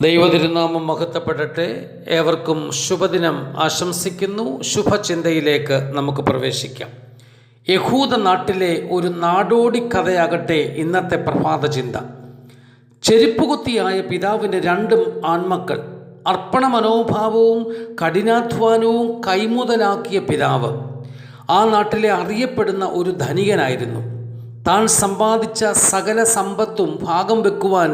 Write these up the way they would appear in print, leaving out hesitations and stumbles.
ദൈവതിരുനാമം മഹത്വപ്പെടട്ടെ. ഏവർക്കും ശുഭദിനം ആശംസിക്കുന്നു. ശുഭചിന്തയിലേക്ക് നമുക്ക് പ്രവേശിക്കാം. യഹൂദ നാട്ടിലെ ഒരു നാടോടി കഥയാകട്ടെ ഇന്നത്തെ പ്രഭാത ചിന്ത. ചെരുപ്പുകുത്തിയായ പിതാവിൻ്റെ 2 ആൺമക്കൾ, അർപ്പണ മനോഭാവവും കഠിനാധ്വാനവും കൈമുതലാക്കിയ പിതാവ് ആ നാട്ടിലെ അറിയപ്പെടുന്ന ഒരു ധനികനായിരുന്നു. താൻ സമ്പാദിച്ച സകല സമ്പത്തും ഭാഗം വെക്കുവാൻ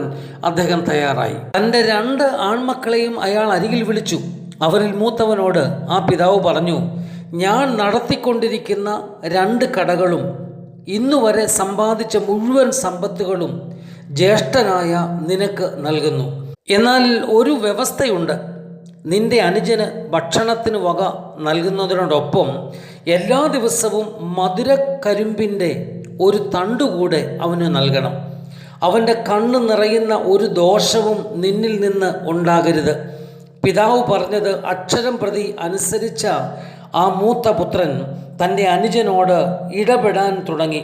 അദ്ദേഹം തയ്യാറായി. തൻ്റെ 2 ആൺമക്കളെയും അയാൾ അരികിൽ വിളിച്ചു. അവരിൽ മൂത്തവനോട് ആ പിതാവ് പറഞ്ഞു, ഞാൻ നടത്തിക്കൊണ്ടിരിക്കുന്ന 2 കടകളും ഇന്നുവരെ സമ്പാദിച്ച മുഴുവൻ സമ്പത്തുകളും ജ്യേഷ്ഠനായ നിനക്ക് നൽകുന്നു. എന്നാൽ ഒരു വ്യവസ്ഥയുണ്ട്. നിന്റെ അനുജന് ഭക്ഷണത്തിന് വക നൽകുന്നതിനോടൊപ്പം എല്ലാ ദിവസവും മധുരക്കരിമ്പിൻ്റെ ഒരു തണ്ടുകൂടെ അവന് നൽകണം. അവൻ്റെ കണ്ണ് നിറയുന്ന ഒരു ദോഷവും നിന്നിൽ നിന്ന് ഉണ്ടാകരുത്. പിതാവ് പറഞ്ഞത് അക്ഷരം പ്രതി അനുസരിച്ച ആ മൂത്ത പുത്രൻ തൻ്റെ അനുജനോട് ഇടപെടാൻ തുടങ്ങി.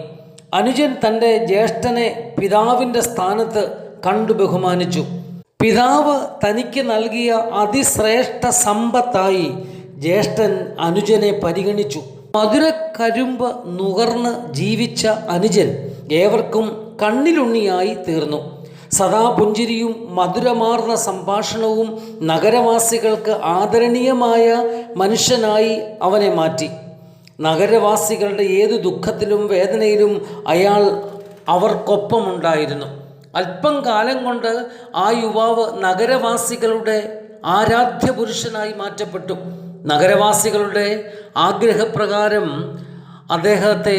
അനുജൻ തൻ്റെ ജ്യേഷ്ഠനെ പിതാവിൻ്റെ സ്ഥാനത്ത് കണ്ടു ബഹുമാനിച്ചു. പിതാവ് തനിക്ക് നൽകിയ അതിശ്രേഷ്ഠ സമ്പത്തായി ജ്യേഷ്ഠൻ അനുജനെ പരിഗണിച്ചു. മധുരക്കരിമ്പ് നുകർന്ന് ജീവിച്ച അനുജൻ ഏവർക്കും കണ്ണിലുണ്ണിയായി തീർന്നു. സദാ പുഞ്ചിരിയും മധുരമാർന്ന സംഭാഷണവും നഗരവാസികൾക്ക് ആദരണീയമായ മനുഷ്യനായി അവനെ മാറ്റി. നഗരവാസികളുടെ ഏതു ദുഃഖത്തിലും വേദനയിലും അയാൾ അവർക്കൊപ്പമുണ്ടായിരുന്നു. അല്പം കാലം കൊണ്ട് ആ യുവാവ് നഗരവാസികളുടെ ആരാധ്യ പുരുഷനായി മാറ്റപ്പെട്ടു. നഗരവാസികളുടെ ആഗ്രഹപ്രകാരം അദ്ദേഹത്തെ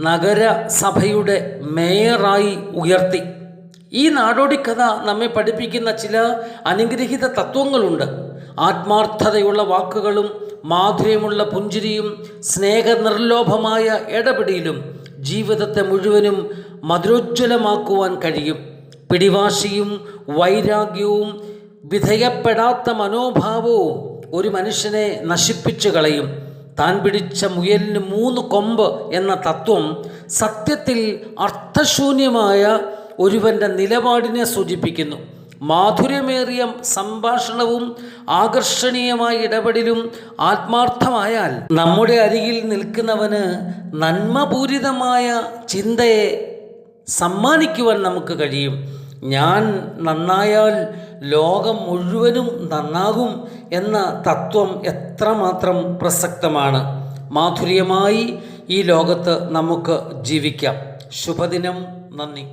നഗരസഭയുടെ മേയറായി ഉയർത്തി. ഈ നാടോടിക്കഥ നമ്മെ പഠിപ്പിക്കുന്ന ചില അനുഗ്രഹീത തത്വങ്ങളുണ്ട്. ആത്മാർത്ഥതയുള്ള വാക്കുകളും മാധുര്യമുള്ള പുഞ്ചിരിയും സ്നേഹനിർലോഭമായ ഇടപെടലും ജീവിതത്തെ മുഴുവനും മധുരോജ്വലമാക്കുവാൻ കഴിയും. പിടിവാശിയും വൈരാഗ്യവും വിധേയപ്പെടാത്ത മനോഭാവവും ഒരു മനുഷ്യനെ നശിപ്പിച്ചു കളയും. താൻ പിടിച്ച മുയലിന് 3 കൊമ്പ് എന്ന തത്വം സത്യത്തിൽ അർത്ഥശൂന്യമായ ഒരുവൻ്റെ നിലപാടിനെ സൂചിപ്പിക്കുന്നു. മാധുര്യമേറിയ സംഭാഷണവും ആകർഷണീയമായ ഇടപെടലും ആത്മാർത്ഥമായാൽ നമ്മുടെ അരികിൽ നിൽക്കുന്നവന് നന്മപൂരിതമായ ചിന്തയെ സമ്മാനിക്കുവാൻ നമുക്ക് കഴിയും. ഞാൻ നന്നായാൽ ലോകം മുഴുവനും നന്നാകും എന്ന തത്വം എത്രമാത്രം പ്രസക്തമാണ്. മാധുര്യമായി ഈ ലോകത്ത് നമുക്ക് ജീവിക്കാം. ശുഭദിനം. നന്ദി.